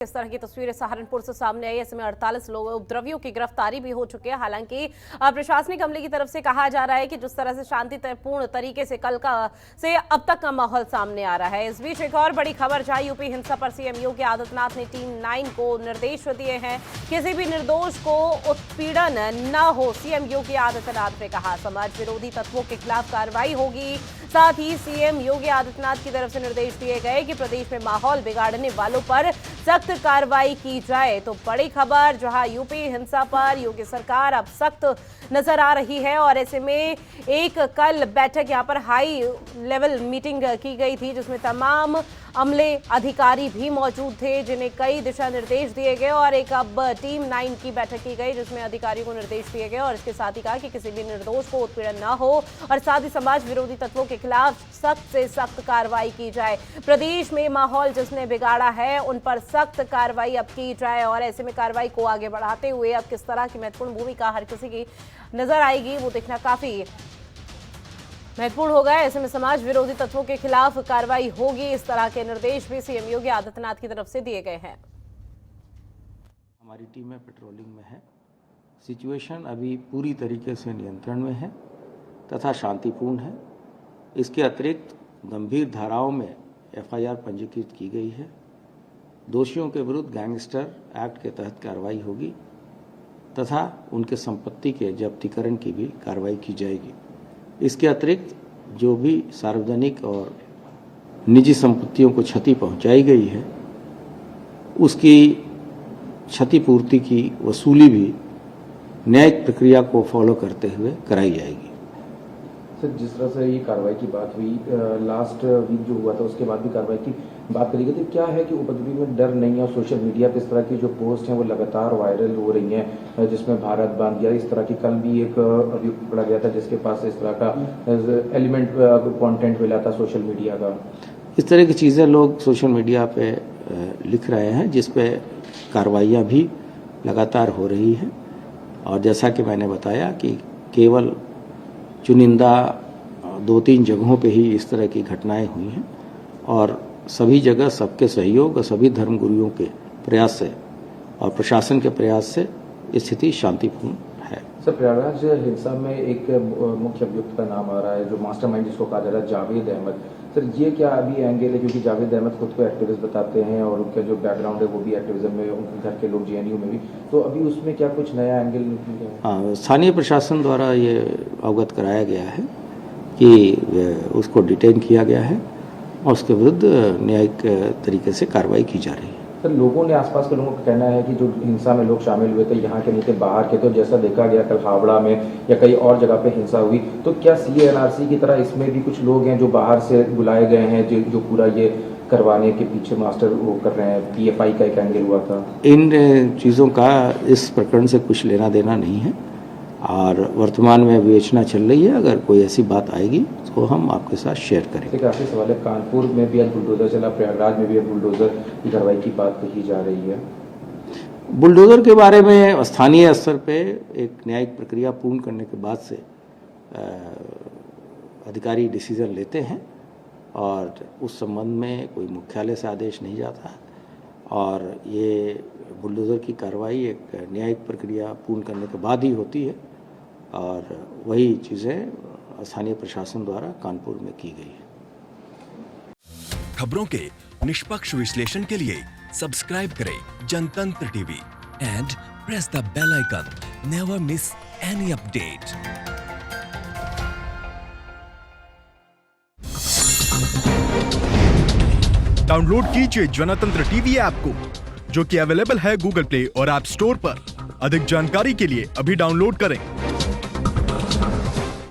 इस तरह की तस्वीरें सहारनपुर से सामने आई। ऐसे में 48 लोग उपद्रवियों की गिरफ्तारी भी हो चुके हैं। हालांकि प्रशासनिक अमले की तरफ से कहा जा रहा है कि जिस तरह से शांतिपूर्ण तरीके से कल का से अब तक का माहौल सामने आ रहा है। इस बीच एक और बड़ी खबर जहां यूपी हिंसा पर सीएम योगी आदित्यनाथ ने टीम 9 को निर्देश दिए हैं। किसी भी निर्दोष को उत्पीड़न न हो, सीएम योगी आदित्यनाथ ने कहा। समाज विरोधी तत्वों के खिलाफ कार्रवाई होगी। साथ ही सीएम योगी आदित्यनाथ की तरफ से निर्देश दिए गए कि प्रदेश में माहौल बिगाड़ने वालों पर सख्त कार्रवाई की जाए। तो बड़ी खबर जहां यूपी हिंसा पर योगी सरकार अब सख्त नजर आ रही है और ऐसे में एक कल बैठक यहां पर हाई लेवल मीटिंग की गई थी जिसमें तमाम अमले अधिकारी भी मौजूद थे जिन्हें कई दिशा निर्देश दिए गए और एक अब टीम 9 की बैठक की गई जिसमें अधिकारियों को निर्देश दिए गए और इसके साथ ही कहा कि किसी भी निर्दोष को उत्पीड़न न हो और साथ ही समाज विरोधी तत्वों के खिलाफ सख्त से सख्त कार्रवाई की जाए। प्रदेश में माहौल जिसने बिगाड़ा है उन पर सख्त कार्रवाई अब की जाए और ऐसे में कार्रवाई को आगे बढ़ाते हुए अब किस तरह की महत्वपूर्ण भूमिका हर किसी की नजर आएगी वो देखना काफी महत्वपूर्ण होगा। ऐसे में समाज विरोधी तत्वों के खिलाफ कार्रवाई होगी। इस तरह के निर्देश भी सीएम योगी आदित्यनाथ की तरफ से दिए गए हैं। हमारी टीमें पेट्रोलिंग में है। सिचुएशन अभी पूरी तरीके से नियंत्रण में है तथा शांतिपूर्ण है। इसके अतिरिक्त गंभीर धाराओं में एफआईआर पंजीकृत की गई है। दोषियों के विरुद्ध गैंगस्टर एक्ट के तहत कार्रवाई होगी तथा उनके संपत्ति के जब्तीकरण की भी कार्रवाई की जाएगी। इसके अतिरिक्त जो भी सार्वजनिक और निजी संपत्तियों को क्षति पहुंचाई गई है उसकी क्षतिपूर्ति की वसूली भी न्यायिक प्रक्रिया को फॉलो करते हुए कराई जाएगी। सर, जिस तरह से ये कार्रवाई की बात हुई लास्ट वीक जो हुआ था उसके बाद भी कार्रवाई की बात करी गई थी, क्या है कि उपद्रवी में डर नहीं है और सोशल मीडिया पे इस तरह की जो पोस्ट हैं वो लगातार वायरल हो रही हैं जिसमें भारत बंद या इस तरह की कल भी एक अभियुक्त पकड़ा गया था जिसके पास इस तरह का एलिमेंट कंटेंट मिला था सोशल मीडिया का। इस तरह की चीज़ें लोग सोशल मीडिया पे लिख रहे हैं जिस पे कार्रवाइयाँ भी लगातार हो रही हैं और जैसा कि मैंने बताया कि केवल चुनिंदा 2-3 जगहों पे ही इस तरह की घटनाएं हुई हैं और सभी जगह सबके सहयोग और सभी धर्मगुरुओं के प्रयास से और प्रशासन के प्रयास से स्थिति शांतिपूर्ण है। सर, प्रयागराज हिंसा में एक मुख्य अभियुक्त का नाम आ रहा है जो मास्टरमाइंड जिसको कहा जा रहा है जावेद अहमद। सर, ये क्या अभी एंगल है क्योंकि जावेद अहमद खुद को एक्टिविस्ट बताते हैं और उनका जो बैकग्राउंड है वो भी एक्टिविज्म में, उनके घर के लोग जेएनयू में भी, तो अभी उसमें क्या कुछ नया एंगल निकल गया? हाँ, स्थानीय प्रशासन द्वारा ये अवगत कराया गया है कि उसको डिटेन किया गया है और उसके विरुद्ध न्यायिक तरीके से कार्रवाई की जा रही है। सर, लोगों ने आसपास के लोगों का कहना है कि जो हिंसा में लोग शामिल हुए थे यहाँ के नहीं थे, बाहर के, तो जैसा देखा गया कल हावड़ा में या कई और जगह पे हिंसा हुई, तो क्या सीएनआरसी की तरह इसमें भी कुछ लोग हैं जो बाहर से बुलाए गए हैं जो पूरा ये करवाने के पीछे मास्टर वो कर रहे हैं? पीएफआई का एक एंगल हुआ था। इन चीज़ों का इस प्रकरण से कुछ लेना देना नहीं है और वर्तमान में विवेचना चल रही है। अगर कोई ऐसी बात आएगी तो हम आपके साथ शेयर करेंगे। एक आखिरी सवाल है, कानपुर में भी आज बुलडोजर चला, प्रयागराज में भी अब बुलडोजर की कार्रवाई की बात कही जा रही है। बुलडोजर के बारे में स्थानीय स्तर पे एक न्यायिक प्रक्रिया पूर्ण करने के बाद से अधिकारी डिसीजन लेते हैं और उस संबंध में कोई मुख्यालय से आदेश नहीं जाता है और ये बुलडोजर की कार्रवाई एक न्यायिक प्रक्रिया पूर्ण करने के बाद ही होती है और वही चीज़ें स्थानीय प्रशासन द्वारा कानपुर में की गई है। खबरों के निष्पक्ष विश्लेषण के लिए सब्सक्राइब करें Jantantra TV and press the bell icon. Never miss any update. Download कीजिए जनतंत्र टीवी ऐप को जो कि अवेलेबल है गूगल प्ले और ऐप स्टोर पर। अधिक जानकारी के लिए अभी डाउनलोड करें।